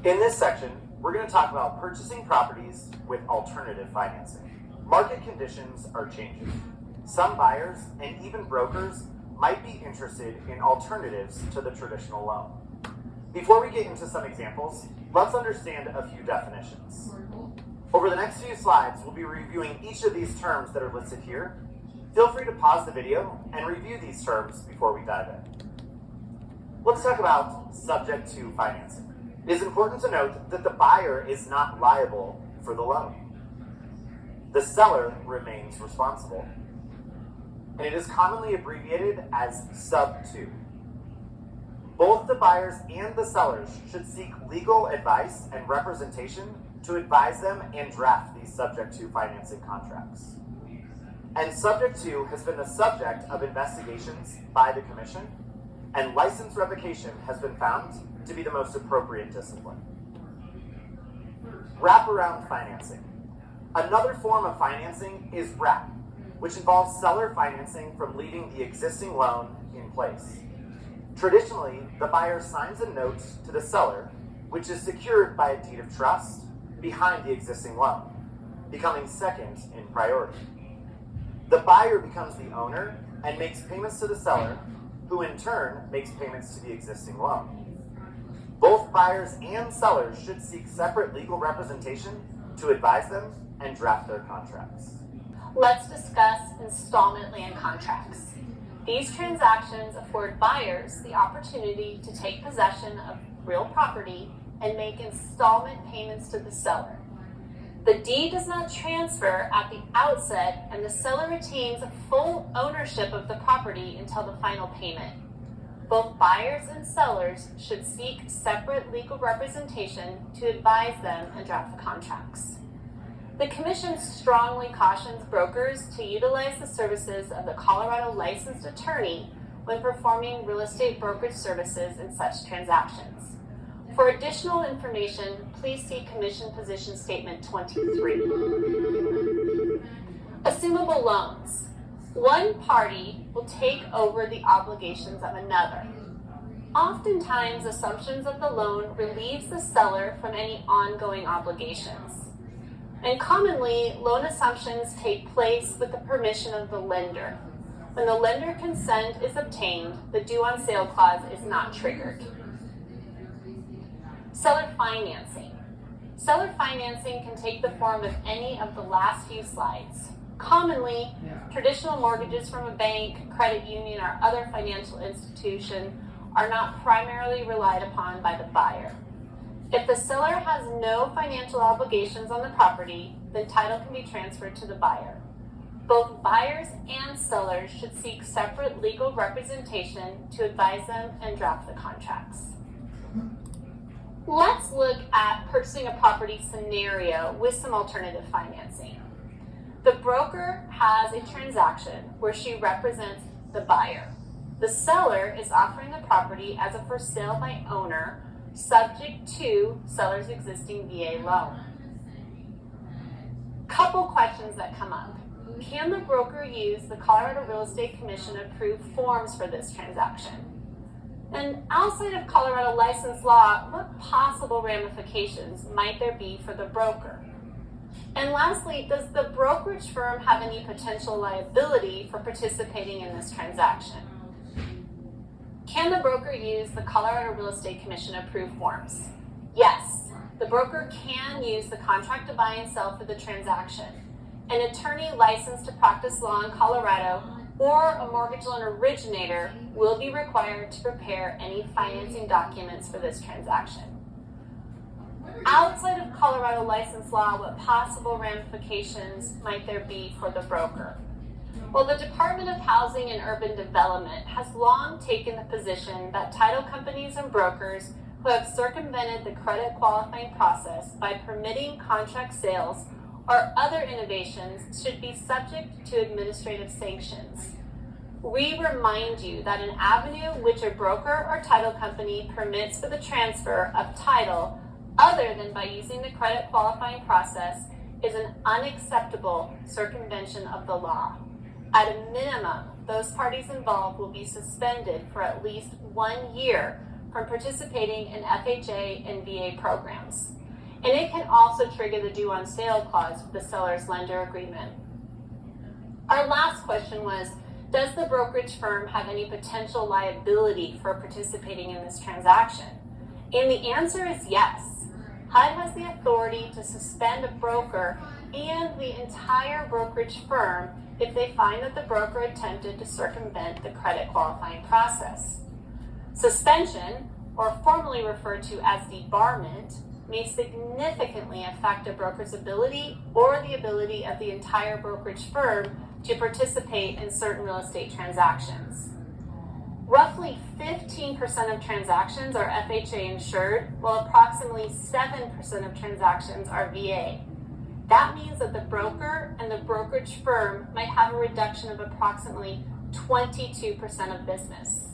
In this section, we're going to talk about purchasing properties with alternative financing. Market conditions are changing. Some buyers and even brokers might be interested in alternatives to the traditional loan. Before we get into some examples, let's understand a few definitions. Over the next few slides, we'll be reviewing each of these terms that are listed here. Feel free to pause the video and review these terms before we dive in. Let's talk about subject to financing. It is important to note that the buyer is not liable for the loan. The seller remains responsible. And it is commonly abbreviated as SUBTO. Both the buyers and the sellers should seek legal advice and representation to advise them and draft these subject to financing contracts. And subject to has been the subject of investigations by the Commission, and license revocation has been found to be the most appropriate discipline. Wraparound financing. Another form of financing is wrap, which involves seller financing from leaving the existing loan in place. Traditionally, the buyer signs a note to the seller, which is secured by a deed of trust behind the existing loan, becoming second in priority. The buyer becomes the owner and makes payments to the seller, who in turn makes payments to the existing loan. Both buyers and sellers should seek separate legal representation to advise them and draft their contracts. Let's discuss installment land contracts. These transactions afford buyers the opportunity to take possession of real property and make installment payments to the seller. The deed does not transfer at the outset, and the seller retains full ownership of the property until the final payment. Both buyers and sellers should seek separate legal representation to advise them and draft the contracts. The Commission strongly cautions brokers to utilize the services of the Colorado licensed attorney when performing real estate brokerage services in such transactions. For additional information, please see Commission Position Statement 23. Assumable loans. One party will take over the obligations of another. Oftentimes, assumptions of the loan relieves the seller from any ongoing obligations. And commonly, loan assumptions take place with the permission of the lender. When the lender consent is obtained, the due on sale clause is not triggered. Seller financing. Seller financing can take the form of any of the last few slides. Commonly, traditional mortgages from a bank, credit union, or other financial institution are not primarily relied upon by the buyer. If the seller has no financial obligations on the property, then title can be transferred to the buyer. Both buyers and sellers should seek separate legal representation to advise them and draft the contracts. Let's look at purchasing a property scenario with some alternative financing. The broker has a transaction where she represents the buyer. The seller is offering the property as a for sale by owner, subject to seller's existing VA loan. Couple questions that come up. Can the broker use the Colorado Real Estate Commission approved forms for this transaction? And outside of Colorado license law, what possible ramifications might there be for the broker? And lastly, does the brokerage firm have any potential liability for participating in this transaction? Can the broker use the Colorado Real Estate Commission approved forms? Yes, the broker can use the contract to buy and sell for the transaction. An attorney licensed to practice law in Colorado or a mortgage loan originator will be required to prepare any financing documents for this transaction. Outside of Colorado license law, what possible ramifications might there be for the broker? Well, the Department of Housing and Urban Development has long taken the position that title companies and brokers who have circumvented the credit qualifying process by permitting contract sales or other innovations should be subject to administrative sanctions. We remind you that an avenue which a broker or title company permits for the transfer of title other than by using the credit qualifying process is an unacceptable circumvention of the law. At a minimum, those parties involved will be suspended for at least 1 year from participating in FHA and VA programs. And it can also trigger the due on sale clause for the seller's lender agreement. Our last question was, does the brokerage firm have any potential liability for participating in this transaction? And the answer is yes. HUD has the authority to suspend a broker and the entire brokerage firm if they find that the broker attempted to circumvent the credit qualifying process. Suspension, or formally referred to as debarment, may significantly affect a broker's ability or the ability of the entire brokerage firm to participate in certain real estate transactions. Roughly 15% of transactions are FHA insured, while approximately 7% of transactions are VA. That means that the broker and the brokerage firm might have a reduction of approximately 22% of business.